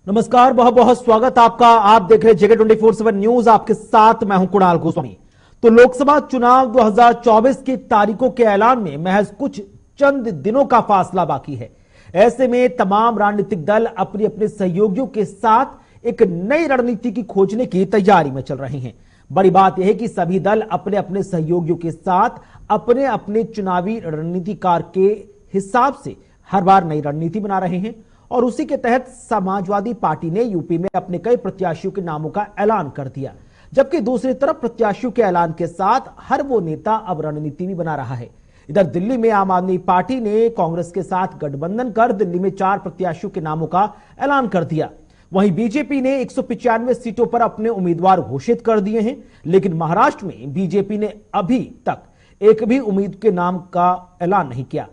नमस्कार, बहुत बहुत स्वागत आपका। आप देख रहे जेके 24/7 न्यूज। आपके साथ मैं हूं कुणाल गोस्वामी। तो लोकसभा चुनाव 2024 की तारीखों के ऐलान में महज कुछ चंद दिनों का फासला बाकी है। ऐसे में तमाम राजनीतिक दल अपने अपने सहयोगियों के साथ एक नई रणनीति की खोजने की तैयारी में चल रहे हैं। बड़ी बात यह है कि सभी दल अपने अपने सहयोगियों के साथ अपने अपने चुनावी रणनीतिकार के हिसाब से हर बार नई रणनीति बना रहे हैं और उसी के तहत समाजवादी पार्टी ने यूपी में अपने कई प्रत्याशियों के नामों का ऐलान कर दिया, जबकि दूसरी तरफ प्रत्याशियों के ऐलान के साथ हर वो नेता अब रणनीति भी बना रहा है। इधर दिल्ली में आम आदमी पार्टी ने कांग्रेस के साथ गठबंधन कर दिल्ली में 4 प्रत्याशियों के नामों का ऐलान कर दिया। वहीं बीजेपी ने 195 सीटों पर अपने उम्मीदवार घोषित कर दिए हैं, लेकिन महाराष्ट्र में बीजेपी ने अभी तक एक भी उम्मीदवार के नाम का ऐलान नहीं किया।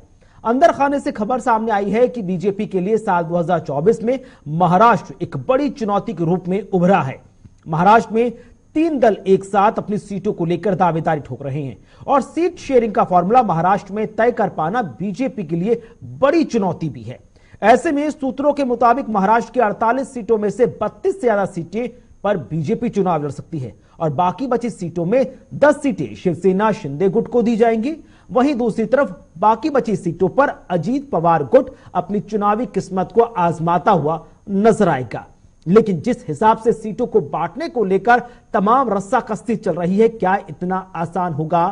अंदर खाने से खबर सामने आई है कि बीजेपी के लिए साल 2024 में महाराष्ट्र एक बड़ी चुनौती के रूप में उभरा है। महाराष्ट्र में 3 दल एक साथ अपनी सीटों को लेकर दावेदारी ठोक रहे हैं और सीट शेयरिंग का फॉर्मूला महाराष्ट्र में तय कर पाना बीजेपी के लिए बड़ी चुनौती भी है। ऐसे में सूत्रों के मुताबिक महाराष्ट्र की 48 सीटों में से 32 से ज्यादा सीटें पर बीजेपी चुनाव लड़ सकती है और बाकी बची सीटों में 10 सीटें शिवसेना शिंदे गुट को दी जाएंगी। वहीं दूसरी तरफ बाकी बची सीटों पर अजीत पवार गुट अपनी चुनावी किस्मत को आजमाता हुआ नजर आएगा। लेकिन जिस हिसाब से सीटों को बांटने को लेकर तमाम रस्साकसी चल रही है, क्या इतना आसान होगा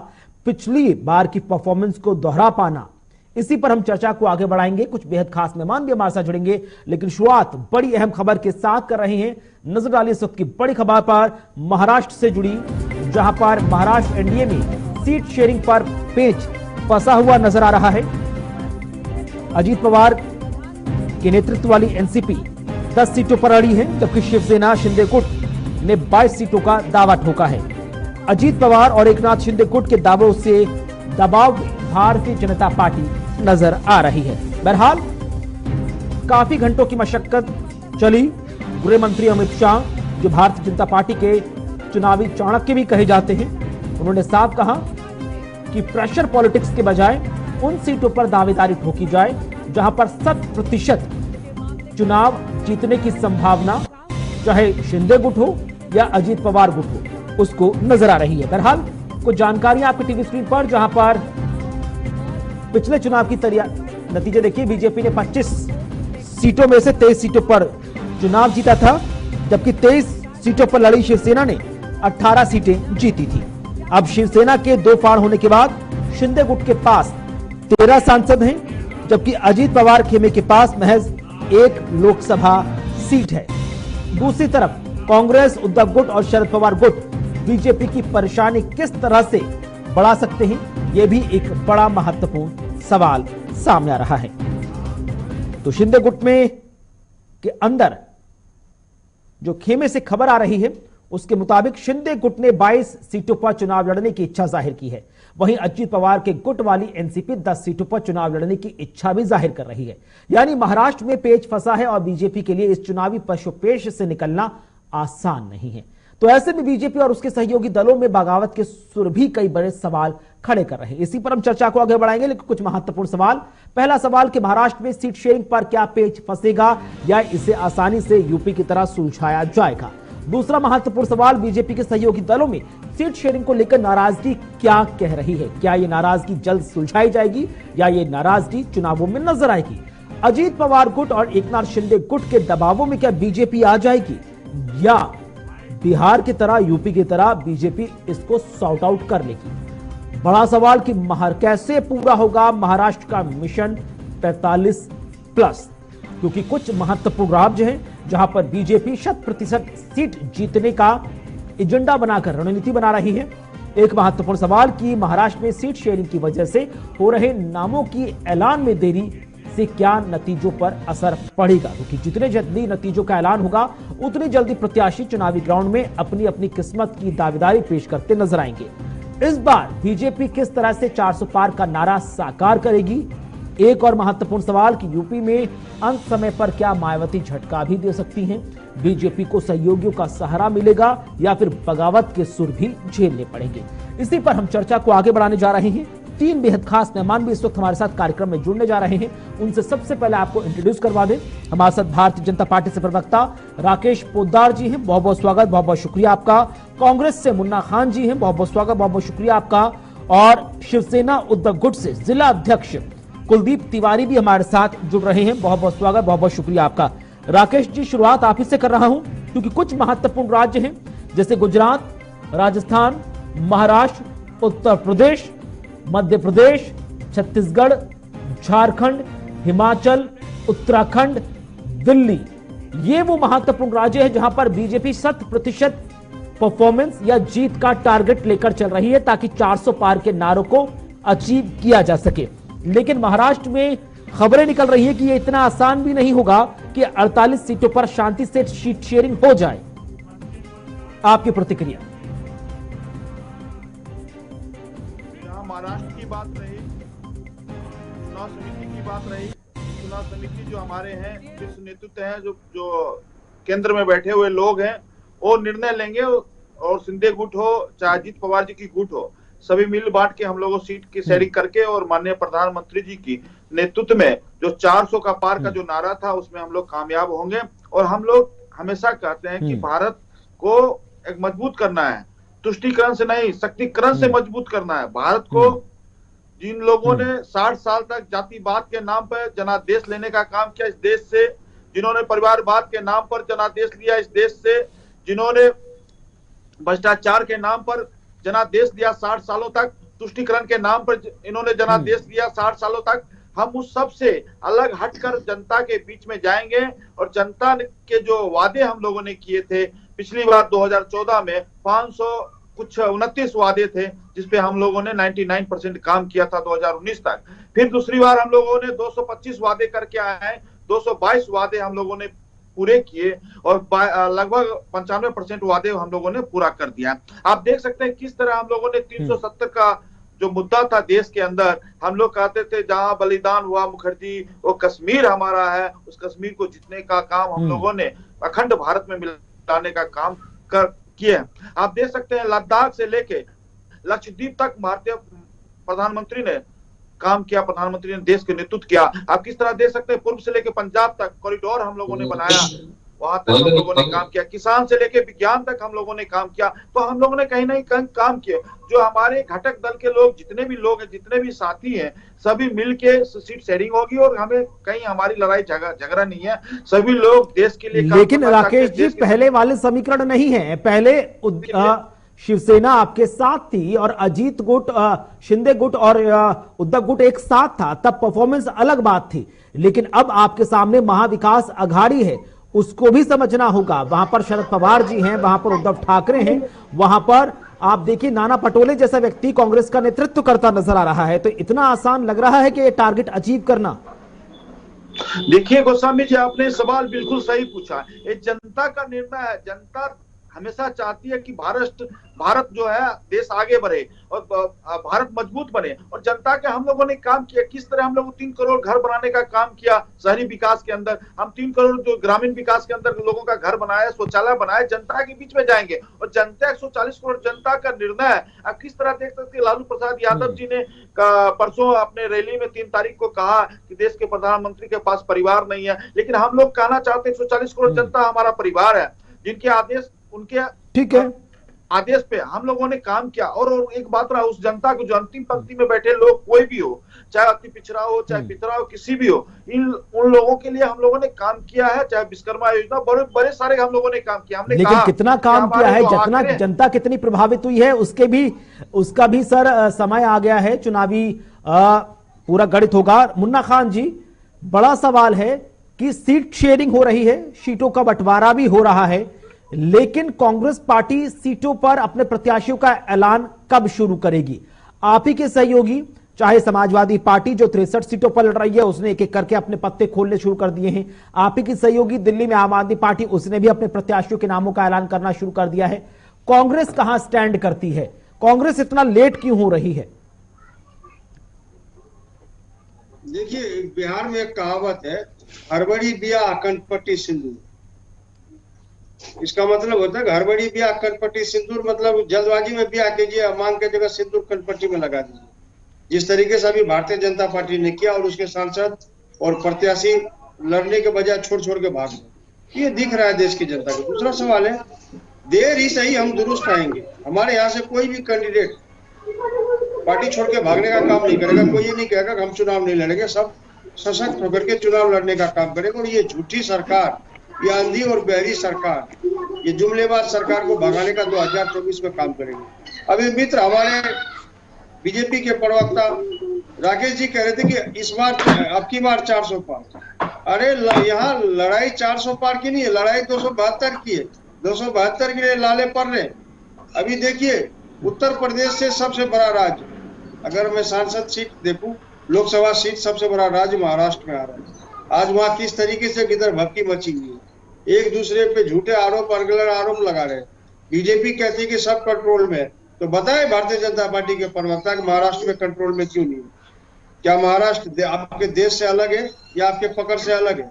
पिछली बार की परफॉर्मेंस को दोहरा पाना? इसी पर हम चर्चा को आगे बढ़ाएंगे। कुछ बेहद खास मेहमान भी हमारे साथ जुड़ेंगे, लेकिन शुरुआत बड़ी अहम खबर के साथ कर रहे हैं। नजर डालिए इस वक्त की बड़ी खबर पर महाराष्ट्र से जुड़ी, जहां पर महाराष्ट्र एनडीए में सीट शेयरिंग पर पेच फंसा हुआ नजर आ रहा है। अजीत पवार के नेतृत्व वाली एनसीपी 10 सीटों पर अड़ी है, जबकि शिवसेना शिंदे गुट ने 22 सीटों का दावा ठोका है। अजीत पवार और एकनाथ शिंदे गुट के दावों से दबाव भारतीय जनता पार्टी नजर आ रही है। बहरहाल काफी घंटों की मशक्कत चली। गृह मंत्री अमित शाह, जो भारतीय जनता पार्टी के चुनावी चाणक्य भी कहे जाते हैं, उन्होंने साफ कहा कि प्रेशर पॉलिटिक्स के बजाय उन सीटों पर दावेदारी ठोकी जाए जहां पर 100% चुनाव जीतने की संभावना, चाहे शिंदे गुट हो या अजीत पवार गुट हो, उसको नजर आ रही है। बहरहाल कुछ जानकारियां आपकी टीवी स्क्रीन पर, जहां पर पिछले चुनाव की नतीजे देखिए। बीजेपी ने 25 सीटों में से 23 सीटों पर चुनाव जीता था, जबकि 23 सीटों पर लड़ी शिवसेना ने 18 सीटें जीती थी। अब शिवसेना के 2 फाड़ होने के बाद शिंदे गुट के पास 13 सांसद हैं, जबकि अजीत पवार खेमे के पास महज 1 लोकसभा सीट है। दूसरी तरफ कांग्रेस, उद्धव गुट और शरद पवार गुट बीजेपी की परेशानी किस तरह से बढ़ा सकते हैं, यह भी एक बड़ा महत्वपूर्ण सवाल सामने आ रहा है। तो शिंदे गुट में के अंदर जो खेमे से खबर आ रही है, उसके मुताबिक शिंदे गुट ने 22 सीटों पर चुनाव लड़ने की इच्छा जाहिर की है। वहीं अजीत पवार के गुट वाली एनसीपी 10 सीटों पर चुनाव लड़ने की इच्छा भी जाहिर कर रही है। यानी महाराष्ट्र में पेच फंसा है और बीजेपी के लिए इस चुनावी पशुपेश से निकलना आसान नहीं है। तो ऐसे में बीजेपी और उसके सहयोगी दलों में बगावत के सुर भी कई बड़े सवाल खड़े कर रहे हैं। इसी पर हम चर्चा को आगे बढ़ाएंगे, लेकिन कुछ महत्वपूर्ण सवाल। पहला सवाल कि महाराष्ट्र में सीट शेयरिंग पर क्या पेच फंसेगा या इसे आसानी से यूपी की तरह सुलझाया जाएगा? दूसरा महत्वपूर्ण सवाल, बीजेपी के सहयोगी दलों में सीट शेयरिंग को लेकर नाराजगी क्या कह रही है? क्या यह नाराजगी जल्द सुलझाई जाएगी या यह नाराजगी चुनावों में नजर आएगी? अजीत पवार गुट और एकनाथ शिंदे गुट के दबावों में क्या बीजेपी आ जाएगी या बिहार की तरह, यूपी की तरह बीजेपी इसको सॉर्ट आउट कर लेगी? बड़ा सवाल कि कैसे पूरा होगा महाराष्ट्र का मिशन 45+, क्योंकि कुछ महत्वपूर्ण राज्य हैं जहां पर बीजेपी 100% सीट जीतने का एजेंडा बनाकर रणनीति बना रही है। एक महत्वपूर्ण सवाल कि महाराष्ट्र में सीट शेयरिंग की वजह से हो रहे नामों की ऐलान में देरी से क्या नतीजों पर असर पड़ेगा, क्योंकि जितने जल्दी नतीजों का ऐलान होगा उतनी जल्दी प्रत्याशी चुनावी ग्राउंड में अपनी अपनी किस्मत की दावेदारी पेश करते नजर आएंगे। इस बार बीजेपी किस तरह से 400 पार का नारा साकार करेगी? एक और महत्वपूर्ण सवाल कि यूपी में अंत समय पर क्या मायावती झटका भी दे सकती हैं? बीजेपी को सहयोगियों का सहारा मिलेगा या फिर बगावत के सुर भी झेलने पड़ेंगे? इसी पर हम चर्चा को आगे बढ़ाने जा रहे हैं। तीन बेहद खास मेहमान भी इस वक्त हमारे साथ कार्यक्रम में जुड़ने जा रहे हैं। उनसे सबसे पहले आपको इंट्रोड्यूस करवा दें, हमारे साथ भारतीय जनता पार्टी से प्रवक्ता राकेश पोद्दार जी हैं, बहुत बहुत स्वागत, बहुत बहुत शुक्रिया आपका। कांग्रेस से मुन्ना खान जी हैं, बहुत बहुत स्वागत, बहुत बहुत शुक्रिया आपका। और शिवसेना उद्धव गुट से जिला अध्यक्ष कुलदीप तिवारी भी हमारे साथ जुड़ रहे हैं, बहुत बहुत स्वागत, बहुत बहुत शुक्रिया आपका। राकेश जी, शुरुआत आप ही से कर रहा हूं, क्योंकि कुछ महत्वपूर्ण राज्य हैं जैसे गुजरात, राजस्थान, महाराष्ट्र, उत्तर प्रदेश, मध्य प्रदेश, छत्तीसगढ़, झारखंड, हिमाचल, उत्तराखंड, दिल्ली, ये वो महत्वपूर्ण राज्य है जहां पर बीजेपी 100% परफॉर्मेंस या जीत का टारगेट लेकर चल रही है, ताकि 400 पार के नारों को अचीव किया जा सके। लेकिन महाराष्ट्र में खबरें निकल रही है कि यह इतना आसान भी नहीं होगा कि 48 सीटों पर शांति से सीट शेयरिंग हो जाए। आपकी प्रतिक्रिया? महाराष्ट्र की बात रही, चुनाव समिति की बात रही, चुनाव समिति जो हमारे हैं, शीर्ष नेतृत्व है, जो केंद्र में बैठे हुए लोग हैं, वो निर्णय लेंगे। और शिंदे गुट हो चाहे अजीत पवार जी की गुट हो, सभी मिल बांट के हम लोगों सीट की शेयरिंग करके और माननीय प्रधानमंत्री जी की नेतृत्व में जो 400 का पार का जो नारा था उसमें हम लोग कामयाब होंगे। और हम लोग हमेशा कहते हैं कि भारत को एक मजबूत करना है, तुष्टीकरण से नहीं, शक्तिकरण से मजबूत करना है। भारत को जिन लोगों ने 60 साल तक जातिवाद के नाम पर जनादेश लेने का काम किया इस देश से, जिन्होंने परिवारवाद के नाम पर जनादेश लिया इस देश से, जिन्होंने भ्रष्टाचार के नाम पर जनादेश दिया 60 सालों तक, तुष्टीकरण के नाम पर इन्होंने जनादेश दिया 60 सालों तक, हम उस सब से अलग हटकर जनता के बीच में जाएंगे। और जनता के जो वादे हम लोगों ने किए थे पिछली बार 2014 में 529 वादे थे, जिसपे हम लोगों ने 99% काम किया था 2019 तक। फिर दूसरी बार हम लोगों ने 225 वादे करके आए हैं, 222 वादे हम लोगों ने पूरे किए और लगभग 95% वादे हम लोगों ने पूरा कर दिया। आप देख सकते हैं किस तरह हम लोगों ने 370 का जो मुद्दा था देश के अंदर, हम लोग कहते थे जहां बलिदान हुआ मुखर्जी वो कश्मीर हमारा है, उस कश्मीर को जीतने का काम हम लोगों ने अखंड भारत में मिलाने का काम किए। आप देख सकते हैं लद्दाख से लेके लक्षद्वीप तक भारतीय प्रधानमंत्री ने काम किया, प्रधानमंत्री ने देश के नेतृत्व किया। आप किस तरह देख सकते हैं पूर्व से लेके पंजाब तक कॉरिडोर हम लोगों ने बनाया, वहां तक हम लोगों ने काम किया, किसान से लेके विज्ञान तक हम लोगों ने काम किया। तो हम लोगों ने कहीं ना कहीं काम किया। जो हमारे घटक दल के लोग जितने भी लोग हैं, जितने भी साथी हैं, सभी मिलके सीट शेयरिंग होगी और हमें कहीं हमारी लड़ाई झगड़ा नहीं है, सभी लोग देश के लिए। लेकिन राकेश जी, पहले वाले समीकरण नहीं है। पहले शिवसेना आपके साथ थी और अजीत गुट, शिंदे गुट और उद्धव गुट एक साथ था, तब परफॉर्मेंस अलग बात थी। लेकिन अब आपके सामने महाविकास अघाड़ी है, उसको भी समझना होगा। वहां पर शरद पवार जी हैं, वहां पर उद्धव ठाकरे हैं, वहां पर आप देखिए नाना पटोले जैसा व्यक्ति कांग्रेस का नेतृत्व करता नजर आ रहा है। तो इतना आसान लग रहा है कि ये टारगेट अचीव करना? देखिए गोस्वामी जी, आपने सवाल बिल्कुल सही पूछा। ये जनता का निर्णय है। जनता हमेशा चाहती है कि भारत जो है देश आगे बढ़े और भारत मजबूत बने। और जनता के हम लोगों ने काम किया। किस तरह हम लोग 3 करोड़ घर बनाने का काम किया शहरी विकास के अंदर, हम 3 करोड़ जो ग्रामीण विकास के अंदर लोगों का घर बनाया, शौचालय बनाया, जनता के बीच में जाएंगे। और जनता 140 करोड़ जनता का निर्णय है। अब किस तरह देख सकते हैं, लालू प्रसाद यादव जी ने परसों अपने रैली में 3 तारीख को कहा कि देश के प्रधानमंत्री के पास परिवार नहीं है। लेकिन हम लोग कहना चाहते हैं 140 करोड़ जनता हमारा परिवार है, जिनके आदेश, उनके ठीक है आदेश पे हम लोगों ने काम किया। और एक बात रहा, उस जनता को जो अंतिम पंक्ति में बैठे लोग कोई भी हो, चाहे अति पिछड़ा हो, चाहे पिछड़ा हो, किसी भी हो, उन लोगों के लिए हम लोगों ने काम किया है। चाहे विश्वकर्मा योजना, बड़े सारे हम लोगों ने काम किया। हमने लेकिन कितना काम किया है, जितना जनता कितनी प्रभावित हुई है उसका भी सर समय आ गया है, चुनावी पूरा गणित होगा। मुन्ना खान जी, बड़ा सवाल है कि सीट शेयरिंग हो रही है, सीटों का बंटवारा भी हो रहा है, लेकिन कांग्रेस पार्टी सीटों पर अपने प्रत्याशियों का ऐलान कब शुरू करेगी? आप ही के सहयोगी, चाहे समाजवादी पार्टी जो 63 सीटों पर लड़ रही है, उसने एक एक करके अपने पत्ते खोलने शुरू कर दिए हैं। आप ही की सहयोगी दिल्ली में आम आदमी पार्टी, उसने भी अपने प्रत्याशियों के नामों का ऐलान करना शुरू कर दिया है। कांग्रेस कहां स्टैंड करती है? कांग्रेस इतना लेट क्यों हो रही है? देखिए, बिहार में एक कहावत है, हड़बड़ी बिया कनपट्टी सिंदूर। इसका मतलब होता है हड़बड़ी ब्याह कनपट्टी सिंदूर, मतलब जल्दबाजी में ब्याह कीजिए, मांग के जगह सिंदूर कनपट्टी में लगा दीजिए। जिस तरीके से अभी भारतीय जनता पार्टी ने किया, और उसके सांसद और प्रत्याशी लड़ने के बजाय छोड़ छोड़ के भाग गए। ये दिख रहा है देश की जनता को। दूसरा सवाल है, देर ही सही हम दुरुस्त आएंगे। हमारे यहाँ से कोई भी कैंडिडेट पार्टी छोड़ के भागने का काम नहीं करेगा। कोई ये नहीं कहेगा कि हम चुनाव नहीं लड़ेंगे। सब सशक्त होकर के चुनाव लड़ने का काम करेंगे। और ये झूठी सरकार, ये अंधी और बहरी सरकार, ये जुमलेबाज सरकार को भगाने का 2024 में काम करेंगे। अभी मित्र हमारे बीजेपी के प्रवक्ता राकेश जी कह रहे थे कि इस बार, अब की बार 400 पार। अरे यहाँ लड़ाई 400 पार की नहीं है, लड़ाई 272 की है। 272 के लिए लाले पड़ रहे। अभी देखिए, उत्तर प्रदेश से सबसे बड़ा राज्य, अगर मैं सांसद सीट देखूं, लोकसभा सीट, सबसे बड़ा राज्य महाराष्ट्र में आ रहा है। आज वहां किस तरीके से किधर भक्ति मची हुई है। एक दूसरे पे झूठे आरोप, अलग आरोप लगा रहे हैं। बीजेपी कहती है कि सब कंट्रोल में है। तो बताए भारतीय जनता पार्टी के प्रवक्ता कि महाराष्ट्र में कंट्रोल में क्यों नहीं है? क्या महाराष्ट्र आपके देश से अलग है या आपके पकड़ से अलग है?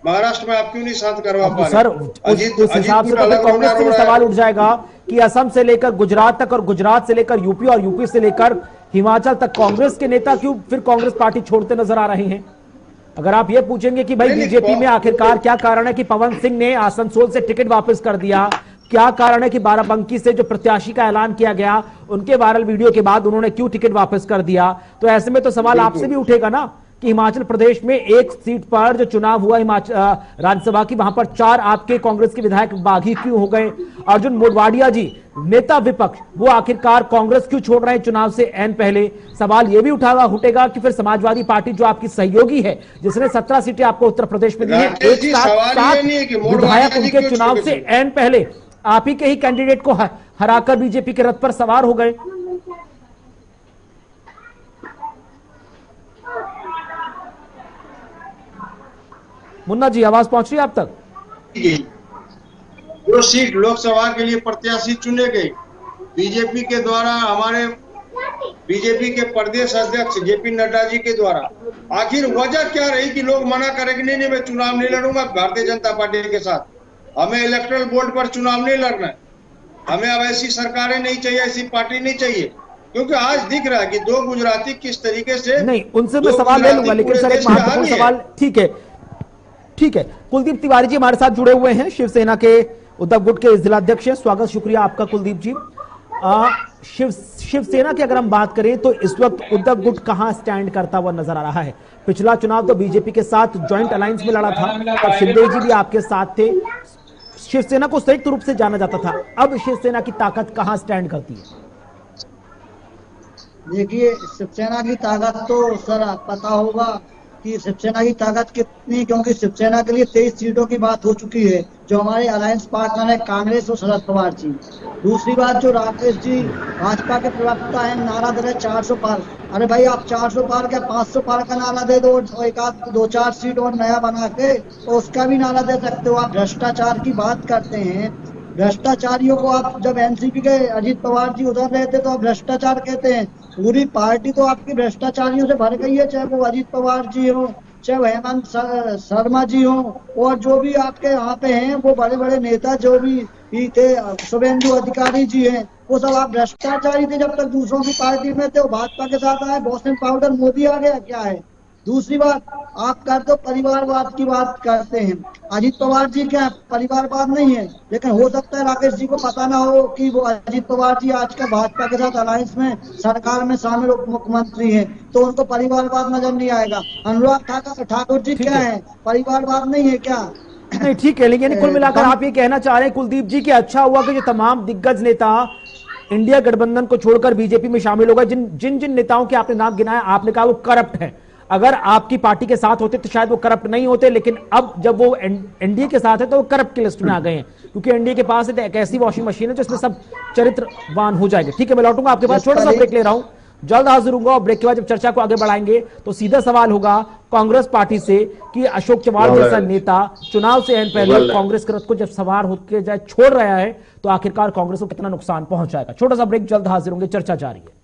महाराष्ट्र में आप क्यों नहीं शांत करवा पा रहे? सर उस हिसाब से तो फिर कांग्रेस से भी सवाल उठ जाएगा कि असम से लेकर गुजरात तक और गुजरात से लेकर यूपी और यूपी से लेकर हिमाचल तक कांग्रेस के नेता क्यों फिर कांग्रेस पार्टी छोड़ते नजर आ रहे हैं? अगर आप ये पूछेंगे कि भाई बीजेपी में आखिरकार क्या कारण है कि पवन सिंह ने आसनसोल से टिकट वापस कर दिया, क्या कारण है कि बाराबंकी से जो प्रत्याशी का ऐलान किया गया उनके वायरल वीडियो के बाद उन्होंने क्यों टिकट वापस कर दिया, तो ऐसे में तो सवाल आपसे भी उठेगा ना कि हिमाचल प्रदेश में एक सीट पर जो चुनाव हुआ हिमाचल राज्यसभा की, वहां पर 4 आपके कांग्रेस के विधायक बागी क्यों हो गए? अर्जुन मोढवाडिया जी, नेता विपक्ष, वो आखिरकार कांग्रेस क्यों छोड़ रहे हैं चुनाव से ऐन पहले? सवाल ये भी उठेगा कि फिर समाजवादी पार्टी जो आपकी सहयोगी है, जिसने 17 सीटें आपको उत्तर प्रदेश में दी है, एक साथ 7 विधायक उनके चुनाव से ऐन पहले आप ही के ही कैंडिडेट को हराकर बीजेपी के रथ पर सवार हो गए। मुन्ना जी, आवाज पहुंच रही है आप तक? जो सीट लोकसभा के लिए प्रत्याशी चुने गए बीजेपी के द्वारा, हमारे बीजेपी के प्रदेश अध्यक्ष जेपी नड्डा जी के द्वारा, आखिर वजह क्या रही कि लोग मना करें कि नहीं मैं चुनाव नहीं लड़ूंगा भारतीय जनता पार्टी के साथ, हमें इलेक्टोरल बोर्ड पर चुनाव नहीं लड़ना है, हमें अब ऐसी सरकारें नहीं चाहिए, ऐसी पार्टी नहीं चाहिए? क्योंकि आज दिख रहा है कि 2 गुजराती किस तरीके से, नहीं उनसे मैं सवाल ले लूंगा, लेकिन सर एक महत्वपूर्ण सवाल, ठीक है ठीक है, कुलदीप तिवारी जी हमारे साथ जुड़े हुए हैं, शिवसेना के उद्धव गुट के जिलाध्यक्ष हैं। स्वागत, शुक्रिया आपका कुलदीप जी। शिवसेना की अगर हम बात करें तो इस वक्त उद्धव गुट कहां स्टैंड करता हुआ नजर आ रहा है? पिछला चुनाव तो बीजेपी के साथ ज्वाइंट अलायंस में लड़ा था, तब शिंदे जी भी आपके साथ थे, शिवसेना को संयुक्त रूप से जाना जाता था। अब शिवसेना की ताकत कहां स्टैंड करती है? देखिए, शिवसेना की ताकत तो सर पता होगा कि शिवसेना की ताकत कितनी, क्योंकि शिवसेना के लिए 23 सीटों की बात हो चुकी है, जो हमारे अलायंस पार्टनर है कांग्रेस और शरद पवार जी। दूसरी बात, जो राकेश जी भाजपा के प्रवक्ता है, नारा दे रहे 400 पार। अरे भाई, आप 400 पार क्या 500 पार का नारा दे दो, और एक आध 2-4 सीट और नया बना के तो उसका भी नारा दे सकते हो। आप भ्रष्टाचार की बात करते हैं, भ्रष्टाचारियों को आप, जब एनसीपी के अजीत पवार जी उधर रहते तो आप भ्रष्टाचार कहते हैं। पूरी पार्टी तो आपकी भ्रष्टाचारियों से भर गई है, चाहे वो अजीत पवार जी हो, चाहे हेमंत शर्मा जी हो, और जो भी आपके यहाँ पे हैं वो बड़े बड़े नेता जो भी थे, शुभेंदु अधिकारी जी हैं, वो सब आप भ्रष्टाचारी थे जब तक दूसरों की पार्टी में थे। वो भाजपा के साथ आए, वॉशिंग पाउडर मोदी आ गया, क्या है? दूसरी बात, आप करते हो परिवारवाद की बात करते हैं। अजीत पवार जी क्या परिवारवाद नहीं है, लेकिन हो सकता है राकेश जी को पता ना हो कि वो अजीत पवार जी आजकल भाजपा के साथ अलायंस में सरकार में शामिल उप मुख्यमंत्री हैं, तो उनको परिवारवाद नजर नहीं आएगा। अनुराग ठाकुर जी क्या है, परिवारवाद नहीं है क्या? नहीं ठीक है, लेकिन कुल मिलाकर आप ये कहना चाह रहे हैं कुलदीप जी कि अच्छा हुआ कि जो तमाम दिग्गज नेता इंडिया गठबंधन को छोड़कर बीजेपी में शामिल हो गए। जिन जिन नेताओं के आपने नाम गिनाया, आपने कहा वो करप्ट है, अगर आपकी पार्टी के साथ होते तो शायद वो करप्ट नहीं होते, लेकिन अब जब वो एनडीए के साथ है तो वो करप्ट की लिस्ट में आ गए हैं, क्योंकि एनडीए के पास एक ऐसी वॉशिंग मशीन है जिसमें सब चरित्रवान हो जाएंगे। ठीक है, मैं लौटूंगा आपके पास, छोटा सा ब्रेक ले रहा हूं, जल्द हाजिर होऊंगा। और ब्रेक के बाद जब चर्चा को आगे बढ़ाएंगे तो सीधा सवाल होगा कांग्रेस पार्टी से कि अशोक चव्हाण जैसा नेता चुनाव से पहले कांग्रेस के रथ को जब सवार होकर जाए छोड़ रहा है तो आखिरकार कांग्रेस को कितना नुकसान पहुंचाएगा। छोटा सा ब्रेक, जल्द हाजिर होंगे, चर्चा जारी है।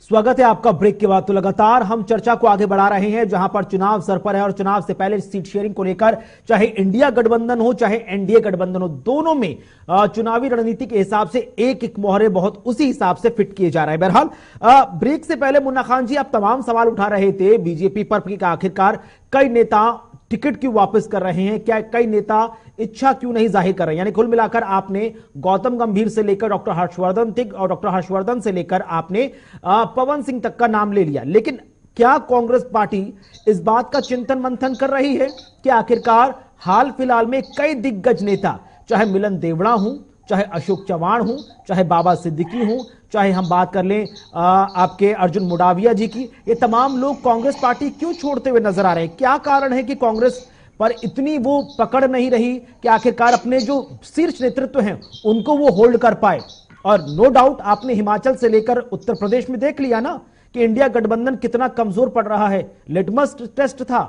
स्वागत है आपका ब्रेक के बाद। तो लगातार हम चर्चा को आगे बढ़ा रहे हैं, जहां पर चुनाव सर पर है और चुनाव से पहले सीट शेयरिंग को लेकर चाहे इंडिया गठबंधन हो चाहे एनडीए गठबंधन हो, दोनों में चुनावी रणनीति के हिसाब से एक एक मोहरे बहुत उसी हिसाब से फिट किए जा रहे हैं। बहरहाल ब्रेक से पहले मुन्ना खान जी आप तमाम सवाल उठा रहे थे बीजेपी पर कि आखिरकार कई नेता टिकट क्यों वापस कर रहे हैं, क्या कई नेता इच्छा क्यों नहीं जाहिर कर रहे हैं। यानी कुल मिलाकर आपने गौतम गंभीर से लेकर डॉक्टर हर्षवर्धन तक और डॉक्टर हर्षवर्धन से लेकर आपने पवन सिंह तक का नाम ले लिया, लेकिन क्या कांग्रेस पार्टी इस बात का चिंतन मंथन कर रही है कि आखिरकार हाल फिलहाल में कई दिग्गज नेता, चाहे मिलन देवड़ा हूं, चाहे अशोक चव्हाण हूं, चाहे बाबा सिद्दीकी हूं, चाहे हम बात कर लें आपके अर्जुन मुडाविया जी की, ये तमाम लोग कांग्रेस पार्टी क्यों छोड़ते हुए नजर आ रहे हैं? क्या कारण है कि कांग्रेस पर इतनी वो पकड़ नहीं रही कि आखिरकार अपने जो शीर्ष नेतृत्व हैं उनको वो होल्ड कर पाए? और नो डाउट आपने हिमाचल से लेकर उत्तर प्रदेश में देख लिया ना कि इंडिया गठबंधन कितना कमजोर पड़ रहा है। लिटमस टेस्ट था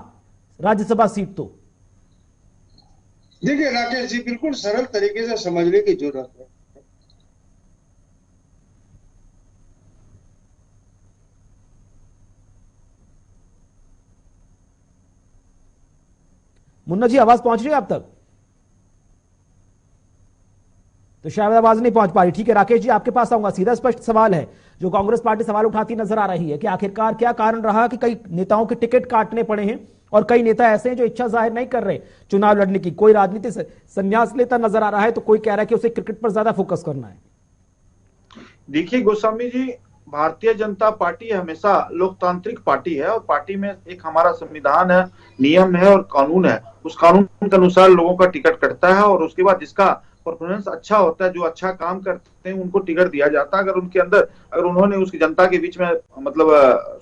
राज्यसभा सीट। तो देखिए राकेश जी, बिल्कुल सरल तरीके से समझने की जरूरत है। मुन्ना जी आवाज पहुंच रही है आप तक? तो शायद आवाज नहीं पहुंच पा रही। ठीक है राकेश जी, आपके पास आऊंगा। सीधा स्पष्ट सवाल है जो कांग्रेस पार्टी सवाल उठाती नजर आ रही है कि आखिरकार क्या कारण रहा कि कई नेताओं के टिकट काटने पड़े हैं और कई नेता ऐसे हैं जो इच्छा जाहिर नहीं कर रहे चुनाव लड़ने की। कोई राजनीति से संन्यास लेता नजर आ रहा है, तो कोई कह रहा है कि उसे क्रिकेट पर ज्यादा फोकस करना है। देखिए गोस्वामी जी, भारतीय जनता पार्टी हमेशा लोकतांत्रिक पार्टी है और पार्टी में एक हमारा संविधान है, नियम है और कानून है। उस कानून के अनुसार लोगों का टिकट कटता है और उसके बाद जिसका परफॉर्मेंस अच्छा होता है, जो अच्छा काम करते हैं, उनको टिकट दिया जाता है। अगर उन्होंने उसकी जनता के बीच में मतलब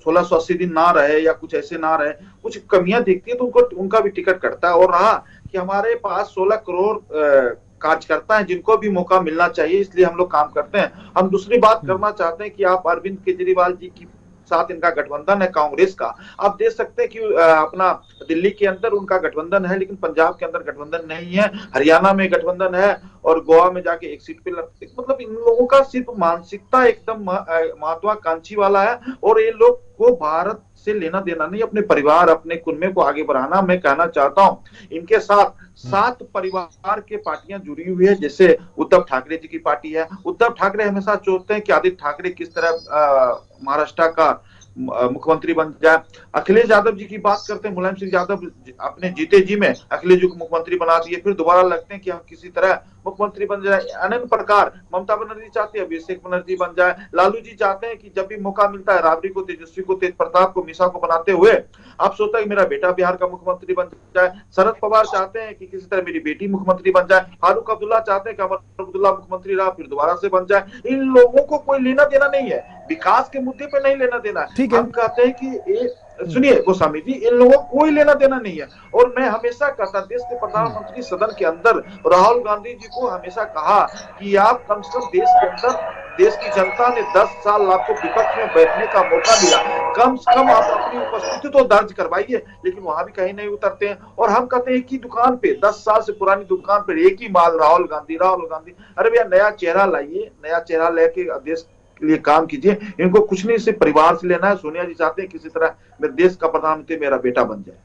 1680 दिन ना रहे या कुछ ऐसे ना रहे, कुछ कमियां दिखती है, तो उनका भी टिकट कटता है। और रहा कि हमारे पास 16 करोड़ कार्यकर्ता है जिनको भी मौका मिलना चाहिए, इसलिए हम लोग काम करते हैं। हम दूसरी बात करना चाहते हैं कि आप अरविंद केजरीवाल जी की साथ इनका गठबंधन है कांग्रेस का। आप देख सकते हैं कि अपना दिल्ली के अंदर उनका गठबंधन है, लेकिन पंजाब के अंदर गठबंधन नहीं है, हरियाणा में गठबंधन है और गोवा में जाके एक सीट पे लड़ते। मतलब इन लोगों का सिर्फ मानसिकता एकदम महत्वाकांक्षी वाला है और ये लोग को भारत से लेना देना नहीं, अपने परिवार अपने कुनबे को आगे बढ़ाना। मैं कहना चाहता हूं इनके साथ 7 परिवार के पार्टियां जुड़ी हुई है, जैसे उद्धव ठाकरे जी की पार्टी है। उद्धव ठाकरे हमेशा चाहते हैं कि आदित्य ठाकरे किस तरह महाराष्ट्र का मुख्यमंत्री बन जाए। अखिलेश यादव जी की बात करते हैं, मुलायम सिंह यादव अपने जीते जी में अखिलेश जी को मुख्यमंत्री बना दिए, फिर दोबारा लगते हैं कि हम किसी तरह मुख्यमंत्री बन जाए। अनंत प्रकार ममता बनर्जी चाहती है अभिषेक बनर्जी बन जाए। लालू जी चाहते हैं कि जब भी मौका मिलता है राबड़ी को, तेजस्वी को, तेज प्रताप को, मीसा को बनाते हुए आप सोचता है कि मेरा बेटा बिहार का मुख्यमंत्री बन जाए। शरद पवार चाहते हैं कि किसी तरह मेरी बेटी मुख्यमंत्री बन जाए। फारूक अब्दुल्ला चाहते हैं कि अमर अब्दुल्ला मुख्यमंत्री रहा फिर दोबारा से बन जाए। इन लोगों को कोई लेना देना नहीं है, विकास के मुद्दे पे नहीं लेना देना है। हम कहते हैं कि सुनिए गोस्वामी जी, इन लोगों को कोई लेना देना नहीं है। और मैं हमेशा कहता, देश के प्रधानमंत्री सदन के अंदर राहुल गांधी जी को हमेशा कहा कि आप कम से कम देश के अंदर, देश की जनता ने 10 साल आपको विपक्ष में बैठने का मौका दिया, कम से कम आप अपनी उपस्थिति तो दर्ज करवाइए। लेकिन वहां भी कहीं नहीं उतरते हैं। और हम कहते हैं कि दुकान पे 10 साल से पुरानी दुकान पर एक ही माल, राहुल गांधी राहुल गांधी। अरे भैया नया चेहरा लाइए, नया चेहरा लेके देश के लिए काम कीजिए। इनको कुछ नहीं सिर्फ परिवार से लेना है। सोनिया जी चाहते हैं किसी तरह मेरे देश का प्रधानमंत्री मेरा बेटा बन जाए।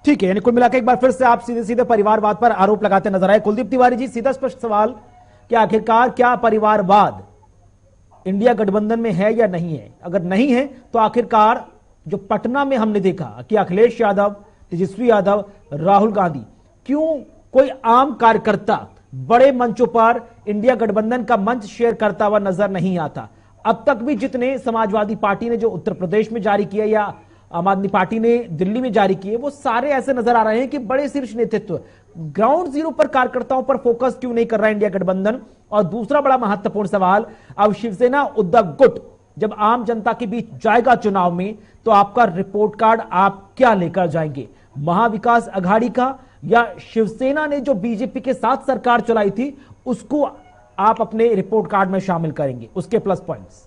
ठीक है, यानी कुल मिलाकर एक बार फिर से आप सीधे सीधे परिवारवाद पर आरोप लगाते नजर आए। कुलदीप तिवारी जी, सीधा स्पष्ट सवाल कि आखिरकार क्या परिवारवाद इंडिया गठबंधन में है या नहीं है? अगर नहीं है तो आखिरकार जो पटना में हमने देखा कि अखिलेश यादव, तेजस्वी यादव, राहुल गांधी, क्यों कोई आम कार्यकर्ता बड़े मंचों पर इंडिया गठबंधन का मंच शेयर करता हुआ नजर नहीं आता? अब तक भी जितने समाजवादी पार्टी ने जो उत्तर प्रदेश में जारी किया या आम आदमी पार्टी ने दिल्ली में जारी किए, वो सारे ऐसे नजर आ रहे हैं कि बड़े शीर्ष नेतृत्व ग्राउंड जीरो पर कार्यकर्ताओं पर फोकस क्यों नहीं कर रहा है इंडिया गठबंधन? और दूसरा बड़ा महत्वपूर्ण सवाल, अब शिवसेना उद्धव गुट जब आम जनता के बीच जाएगा चुनाव में, तो आपका रिपोर्ट कार्ड आप क्या लेकर जाएंगे? महाविकास अघाड़ी का या शिवसेना ने जो बीजेपी के साथ सरकार चलाई थी उसको आप अपने रिपोर्ट कार्ड में शामिल करेंगे, उसके प्लस पॉइंट्स?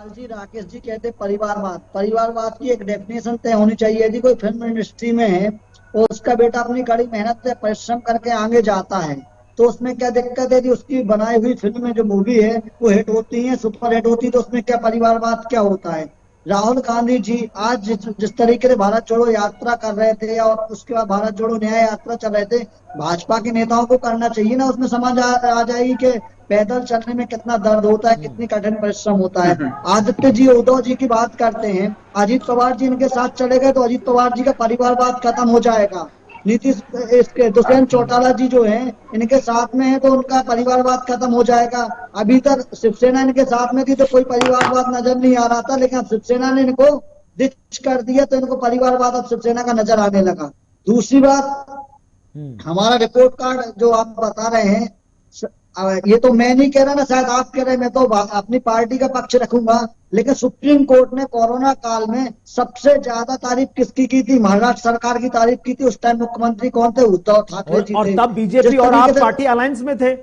जी राकेश जी कहते परिवारवाद की एक डेफिनेशन तय होनी चाहिए। यदि कोई फिल्म इंडस्ट्री में है और उसका बेटा अपनी कड़ी मेहनत से परिश्रम करके आगे जाता है तो उसमें क्या दिक्कत है कि उसकी बनाई हुई फिल्म में जो मूवी है वो हिट होती है, सुपर हिट होती है, तो उसमें क्या परिवारवाद क्या होता है। राहुल गांधी जी आज जिस तरीके से भारत जोड़ो यात्रा कर रहे थे और उसके बाद भारत जोड़ो न्याय यात्रा चल रहे थे, भाजपा के नेताओं को करना चाहिए ना, उसमें समझ आ जाएगी कि पैदल चलने में कितना दर्द होता है, कितनी कठिन परिश्रम होता है। आदित्य जी उद्धव जी की बात करते हैं, अजीत पवार जी इनके साथ चले गए तो अजीत पवार जी का परिवारवाद खत्म हो जाएगा। नीतीश इसके दुष्यंत चौटाला जी जो हैं इनके साथ में है तो उनका परिवारवाद खत्म हो जाएगा। अभी तक शिवसेना इनके साथ में थी तो कोई परिवारवाद नजर नहीं आ रहा था, लेकिन अब शिवसेना ने इनको डिच कर दिया तो इनको परिवारवाद अब शिवसेना का नजर आने लगा। दूसरी बात, हमारा रिपोर्ट कार्ड जो आप बता रहे हैं, ये तो मैं नहीं कह रहा ना, शायद आप कह रहे हैं, मैं तो अपनी पार्टी का पक्ष रखूंगा, लेकिन सुप्रीम कोर्ट ने कोरोना काल में सबसे ज्यादा तारीफ किसकी की थी? महाराष्ट्र सरकार की तारीफ की थी। उस टाइम मुख्यमंत्री कौन थे? उद्धव ठाकरे जी और थे। तब बीजेपी जिस और आप तरीके से पार्टी अलायंस में थे,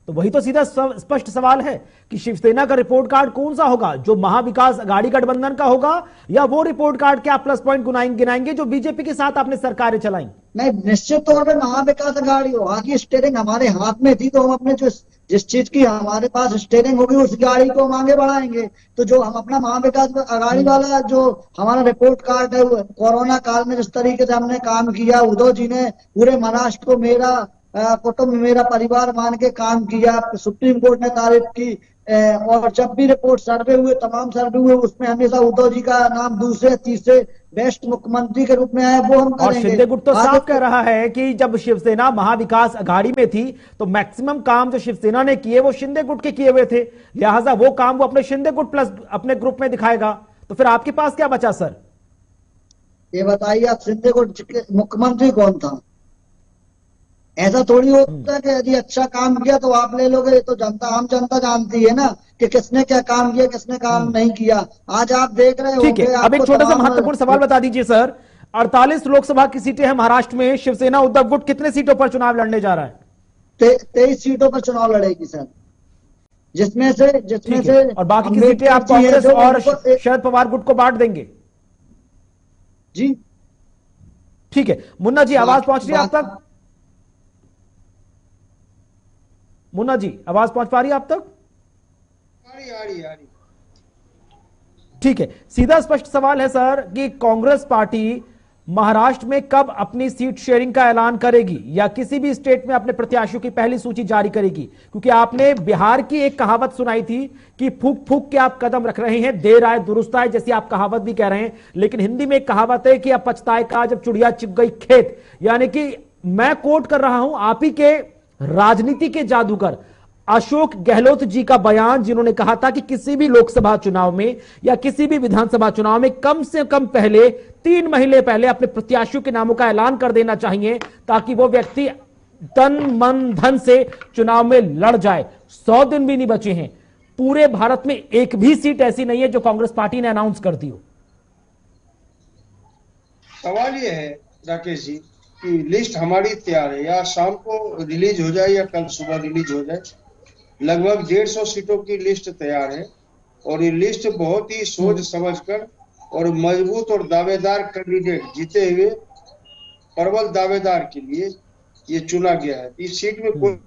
तो वही तो सीधा स्पष्ट सवाल है कि शिवसेना का रिपोर्ट कार्ड कौन सा होगा, जो महाविकास अघाड़ी गठबंधन का होगा, या वो रिपोर्ट कार्ड के आप प्लस पॉइंट गिनाएंगे जो बीजेपी के साथ आपने सरकारें चलाई? नहीं, निश्चित तौर पर महाविकास अघाड़ी हो, आगे स्टेयरिंग हमारे हाथ में थी तो हम अपने जो जिस चीज की हमारे पास स्टेयरिंग होगी उस गाड़ी को हम आगे बढ़ाएंगे। तो जो हम अपना महाविकास अघाड़ी वाला जो हमारा रिपोर्ट कार्ड है, कोरोना काल में जिस तरीके से हमने काम किया, उद्धव जी ने पूरे महाराष्ट्र को मेरा कुटुंब मेरा परिवार मान के काम किया, सुप्रीम कोर्ट ने तारीफ की, और जब भी रिपोर्ट सर्वे हुए, तमाम सर्वे हुए, उसमें हमेशा उद्धव जी का नाम दूसरे तीसरे बेस्ट मुख्यमंत्री के रूप में आया, वो हम और करेंगे। शिंदे गुट तो साफ कह रहा है कि जब शिवसेना महाविकास अघाड़ी में थी तो मैक्सिमम काम जो शिवसेना ने किए वो शिंदे गुट के किए हुए थे, लिहाजा वो काम वो अपने शिंदे गुट प्लस अपने ग्रुप में दिखाएगा। तो फिर आपके पास क्या बचा सर? ये बताइए, आप शिंदे गुट के मुख्यमंत्री कौन था? ऐसा थोड़ी होता है कि यदि अच्छा काम किया तो आप ले लोगे। तो जनता, आम जनता जानती है ना कि किसने क्या काम किया, किसने काम नहीं किया। आज आप देख रहे ठीक है, होंगे, अब एक छोटा सा महत्वपूर्ण सवाल बता दीजिए सर, 48 लोकसभा की सीटें हैं महाराष्ट्र में, शिवसेना उद्धव गुट कितने सीटों पर चुनाव लड़ने जा रहा है? 23 सीटों पर चुनाव लड़ेगी सर, जिसमें से और बाकी की सीटें आप कांग्रेस और शरद पवार गुट को बांट देंगे? जी ठीक है। मुन्ना जी आवाज पहुंच रही है आप तक? मुन्ना जी आवाज पहुंच पा रही है आप तक? आ रही। ठीक है, सीधा स्पष्ट सवाल है सर कि कांग्रेस पार्टी महाराष्ट्र में कब अपनी सीट शेयरिंग का ऐलान करेगी या किसी भी स्टेट में अपने प्रत्याशियों की पहली सूची जारी करेगी? क्योंकि आपने बिहार की एक कहावत सुनाई थी कि फूक फूक के आप कदम रख रहे हैं, देर आए दुरुस्त आए, जैसी आप कहावत भी कह रहे हैं, लेकिन हिंदी में एक कहावत है कि अब पछताए का जब चिड़िया चुग गई खेत। यानी कि मैं कोट कर रहा हूं आप ही के राजनीति के जादूगर अशोक गहलोत जी का बयान, जिन्होंने कहा था कि किसी भी लोकसभा चुनाव में या किसी भी विधानसभा चुनाव में कम से कम पहले 3 महीने पहले अपने प्रत्याशियों के नामों का ऐलान कर देना चाहिए ताकि वो व्यक्ति तन मन धन से चुनाव में लड़ जाए। 100 दिन भी नहीं बचे हैं, पूरे भारत में एक भी सीट ऐसी नहीं है जो कांग्रेस पार्टी ने अनाउंस कर दी हो। सवाल ये है राकेश जी कि लिस्ट हमारी तैयार है, या शाम को रिलीज हो जाए या कल सुबह रिलीज हो जाए। लगभग 150 सीटों की लिस्ट तैयार है और ये लिस्ट बहुत ही सोच समझकर और मजबूत और दावेदार कैंडिडेट, जीते हुए प्रबल दावेदार के लिए ये चुना गया है। इस सीट में कोई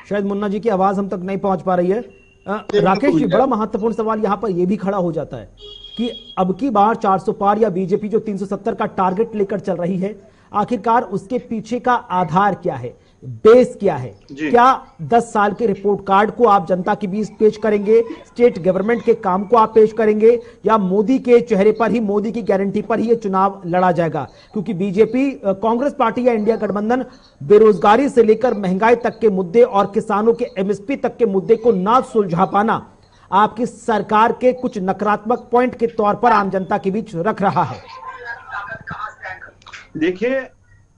शायद मुन्ना जी की आवाज हम तक नहीं पहुंच पा रही है। राकेश जी, बड़ा महत्वपूर्ण सवाल यहां पर यह भी खड़ा हो जाता है कि अब की बार 400 पार या बीजेपी जो 370 का टारगेट लेकर चल रही है, आखिरकार उसके पीछे का आधार क्या है, बेस क्या है? क्या 10 साल के रिपोर्ट कार्ड को आप जनता के बीच पेश करेंगे, स्टेट गवर्नमेंट के काम को आप पेश करेंगे, या मोदी के चेहरे पर ही, मोदी की गारंटी पर ही ये चुनाव लड़ा जाएगा? क्योंकि बीजेपी, कांग्रेस पार्टी या इंडिया गठबंधन बेरोजगारी से लेकर महंगाई तक के मुद्दे और किसानों के एमएसपी तक के मुद्दे को ना सुलझा पाना आपकी सरकार के कुछ नकारात्मक पॉइंट के तौर पर आम जनता के बीच रख रहा है। देखिए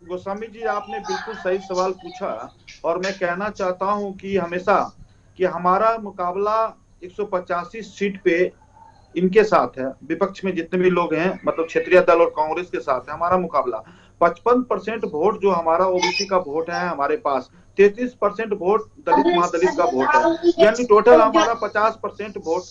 गोस्वामी जी, आपने बिल्कुल सही सवाल पूछा और मैं कहना चाहता हूं कि हमेशा कि हमारा मुकाबला 185 सीट पे इनके साथ है, विपक्ष में जितने भी लोग हैं, मतलब क्षेत्रीय दल और कांग्रेस के साथ है हमारा मुकाबला। 55% वोट जो हमारा ओबीसी का वोट है हमारे पास, 33% वोट दलित महादलित का वोट है, यानी टोटल हमारा 50% वोट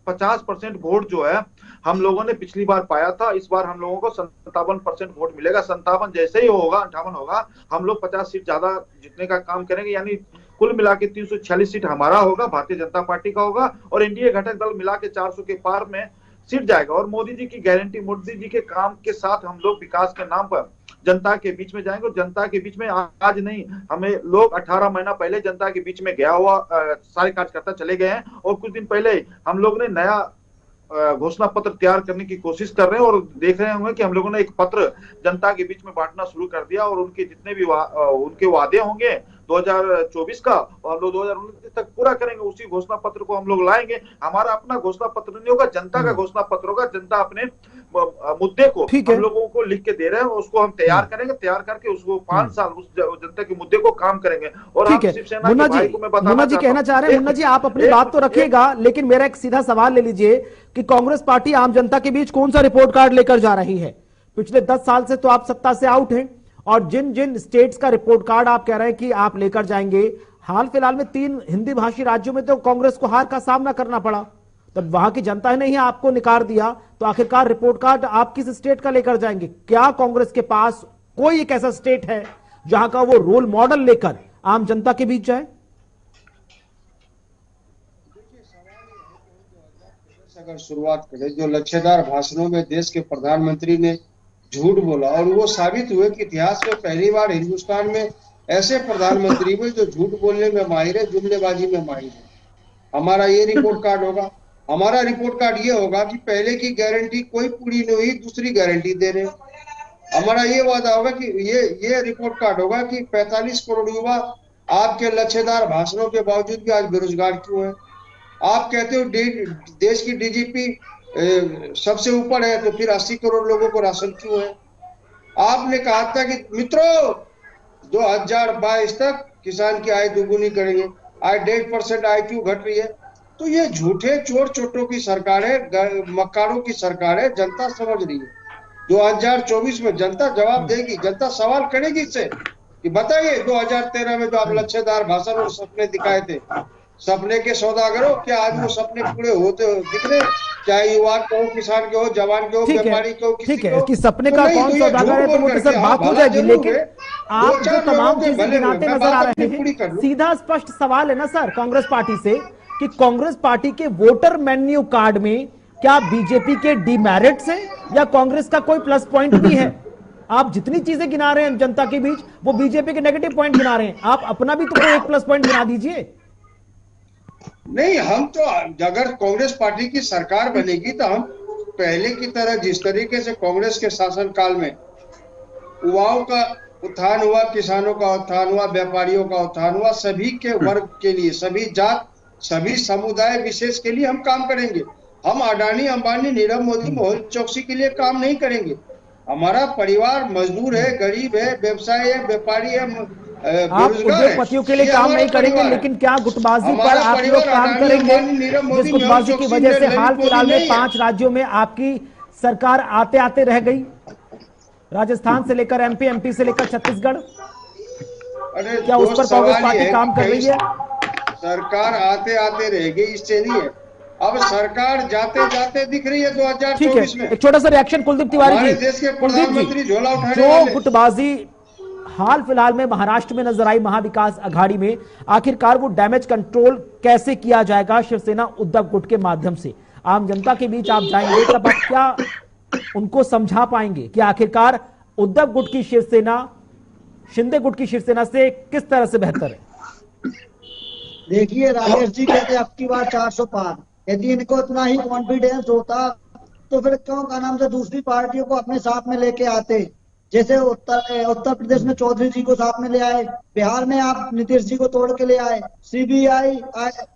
50% वोट जो है हम लोगों ने पिछली बार पाया था, इस बार हम लोगों को 57% वोट मिलेगा। 57 जैसे ही होगा, 58 होगा, हम लोग 50 सीट ज्यादा जीतने का काम करेंगे, यानी कुल मिला के 346 सीट हमारा होगा, भारतीय जनता पार्टी का होगा, और एनडीए घटक दल मिला के 400 के पार में सीट जाएगा। और मोदी जी की गारंटी, मोदी जी के काम के साथ हम लोग विकास के नाम पर जनता के बीच में जाएंगे। और जनता के बीच में आज नहीं, हमें लोग 18 महीना पहले जनता के बीच में गया हुआ सारे कार्यकर्ता चले गए हैं, और कुछ दिन पहले हम लोग ने नया घोषणा पत्र तैयार करने की कोशिश कर रहे हैं, और देख रहे होंगे कि हम लोगों ने एक पत्र जनता के बीच में बांटना शुरू कर दिया, और उनके जितने भी उनके वादे होंगे 2024 का, हम लोग 2019 तक पूरा करेंगे। उसी घोषणा पत्र को हम लोग लाएंगे। हमारा अपना घोषणा पत्र नहीं होगा, जनता का घोषणा पत्र होगा। जनता अपने मुद्दे को हम लोगों को लिख के दे रहे हैं, उसको हम तैयार करेंगे, तैयार करके उसको 5 साल उस जनता के मुद्दे को काम करेंगे। और ठीक है, मुन्ना जी कहना चाह रहे हैं, मुन्ना जी आप अपनी बात तो रखिएगा, लेकिन मेरा एक सीधा सवाल ले लीजिए कि कांग्रेस पार्टी आम जनता के बीच कौन सा रिपोर्ट कार्ड लेकर जा रही है? पिछले 10 साल से तो आप सत्ता से आउट हैं, और जिन जिन स्टेट्स का रिपोर्ट कार्ड आप कह रहे हैं कि आप लेकर जाएंगे, हाल फिलहाल में 3 हिंदी भाषी राज्यों में तो कांग्रेस को हार का सामना करना पड़ा, तब वहां की जनता ने ही आपको निकार दिया, तो आखिरकार रिपोर्ट कार्ड आप किस स्टेट का लेकर जाएंगे? क्या कांग्रेस के पास कोई एक ऐसा स्टेट है जहां का वो रोल मॉडल लेकर आम जनता के बीच जाए? अगर शुरुआत करें, जो लच्छेदार भाषणों में देश के प्रधानमंत्री ने झूठ बोला, और वो साबित हुए कि इतिहास में पहली बार हिंदुस्तान में ऐसे प्रधानमंत्री हुए जो झूठ बोलने में माहिर है, जुमलेबाजी में माहिर है। हमारा ये रिपोर्ट कार्ड होगा। हमारा रिपोर्ट कार्ड ये होगा कि पहले की गारंटी कोई पूरी नहीं हुई, दूसरी गारंटी दे रहे। हमारा ये वादा होगा कि ये रिपोर्ट कार्ड होगा कि 45 करोड़ युवा आपके लच्छेदार भाषणों के बावजूद भी आज बेरोजगार क्यों है। आप कहते हो देश की डीजीपी सबसे ऊपर है, तो फिर 80 करोड़ लोगों को राशन क्यों है। आपने कहा था कि मित्रों 2022 तक किसान की आय दोगुनी करेंगे, आज 1.5% आय क्यों घट रही है? तो ये झूठे चोर चोटों की सरकार है, मक्कारों की सरकार है। जनता समझ रही है, 2024 में जनता जवाब देगी, जनता सवाल करेगी इससे कि बताइए 2013 में जो आप लच्छेदार भाषण और सपने दिखाए थे, सपने के सौदागरों, क्या आज वो सपने पूरे होते दिख रहे? चाहे युवा के हो, किसान के हो, जवान के हो, व्यापारी के हो, ठीक है कि सपने का कौन सौदागर है तो वो तो सर बात हो जाएगी, लेकिन आप जो तमाम चीजें गिनाते नजर आ रहे हैं, सीधा स्पष्ट सवाल है ना सर कांग्रेस पार्टी से कि कांग्रेस पार्टी के वोटर मेन्यू कार्ड में क्या बीजेपी के डीमेरिट्स हैं या कांग्रेस का कोई प्लस पॉइंट भी है? आप जितनी चीजें गिना रहे हैं जनता के बीच, वो बीजेपी के नेगेटिव पॉइंट गिना रहे हैं, आप अपना भी तो कोई एक प्लस पॉइंट गिना दीजिए। नहीं, हम तो अगर कांग्रेस पार्टी की सरकार बनेगी तो हम पहले की तरह जिस तरीके से कांग्रेस के शासनकाल में युवाओं का उत्थान हुआ, किसानों का उत्थान हुआ, व्यापारियों का उत्थान हुआ, सभी के वर्ग के लिए, सभी जात, सभी समुदाय विशेष के लिए हम काम करेंगे। हम अडानी, अंबानी, नीरव मोदी, मेहुल चोकसी के लिए काम नहीं करेंगे। हमारा परिवार मजदूर है, गरीब है, व्यवसाय है, व्यापारी है, आप उद्योगपतियों के लिए काम नहीं करेंगे, लेकिन क्या गुटबाजी पर आप लोग काम करेंगे? जिस गुटबाजी की वजह से हाल फिलहाल में 5 राज्यों में आपकी सरकार आते आते रह गई, राजस्थान से लेकर एमपी, एमपी से लेकर छत्तीसगढ़, क्या उस पर कांग्रेस पार्टी काम कर रही है? सरकार आते आते रह गई इससे नहीं है, अब सरकार जाते जाते दिख रही है 2024 में। एक छोटा सा रिएक्शन कुलदीप तिवारी जी। देश के प्रधानमंत्री झोला उठाने जो वाले गुटबाजी हाल फिलहाल में महाराष्ट्र में नजर आई महाविकास अघाड़ी में, आखिरकार वो डैमेज कंट्रोल कैसे किया जाएगा शिवसेना उद्धव गुट के माध्यम से? आम जनता के बीच आप जाएंगे तब आप क्या उनको समझा पाएंगे कि आखिरकार उद्धव गुट की शिवसेना शिंदे गुट की शिवसेना से किस तरह से बेहतर है? देखिए राजेश जी कहते अब की बार 400 पार, यदि इनको इतना ही कॉन्फिडेंस होता तो फिर क्यों का नाम से दूसरी पार्टियों को अपने साथ में लेके आते? जैसे उत्तर प्रदेश में चौधरी जी को साथ में ले आए, बिहार में आप नीतीश जी को तोड़ के ले आए, सीबीआई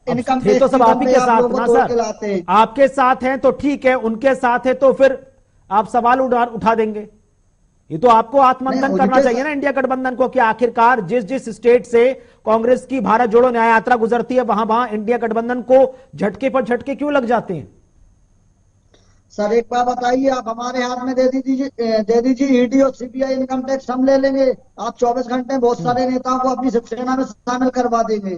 इनकम टैक्स तो सब आप ही के साथ ना सर, आपके साथ हैं तो ठीक है, उनके साथ है तो फिर आप सवाल उठा देंगे। ये तो आपको आत्ममंथन करना चाहिए ना इंडिया गठबंधन को कि आखिरकार जिस जिस स्टेट से कांग्रेस की भारत जोड़ो न्याय यात्रा गुजरती है वहां वहां इंडिया गठबंधन को झटके पर झटके क्यों लग जाते हैं? सर एक बार बताइए, आप हमारे हाथ में दे दीजिए ईडी और सीबीआई इनकम टैक्स, हम ले लेंगे। आप 24 घंटे में बहुत सारे नेताओं को अपनी शिवसेना में शामिल करवा देंगे।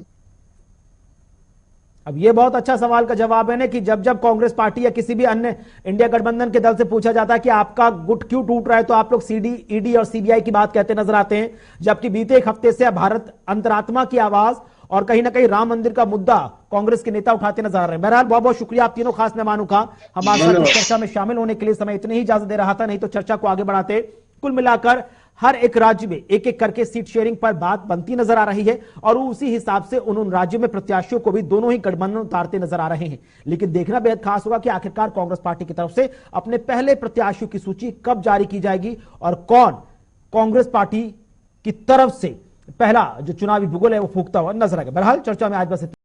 अब ये बहुत अच्छा सवाल का जवाब है ना कि जब जब कांग्रेस पार्टी या किसी भी अन्य इंडिया गठबंधन के दल से पूछा जाता है कि आपका गुट क्यों टूट रहा है, तो आप लोग सीडी, ईडी और सीबीआई की बात कहते नजर आते हैं, जबकि बीते एक हफ्ते से भारत अंतरात्मा की आवाज और कहीं ना कहीं राम मंदिर का मुद्दा कांग्रेस के नेता उठाते नजर आ रहे हैं। बहरहाल बहुत बहुत शुक्रिया आप तीनों खास मेहमानों का हमारे साथ इस चर्चा में शामिल होने के लिए। समय इतने ही इजाजत दे रहा था, नहीं तो चर्चा को आगे बढ़ाते। कुल मिलाकर हर एक राज्य में एक एक करके सीट शेयरिंग पर बात बनती नजर आ रही है और उसी हिसाब से उन राज्यों में प्रत्याशियों को भी दोनों ही गठबंधन उतारते नजर आ रहे हैं। लेकिन देखना बेहद खास होगा कि आखिरकार कांग्रेस पार्टी की तरफ से अपने पहले प्रत्याशियों की सूची कब जारी की जाएगी और कौन कांग्रेस पार्टी की तरफ से पहला जो चुनावी भूगोल है वो फूंकता हुआ नजर आएगा। बहरहाल चर्चा में आज बस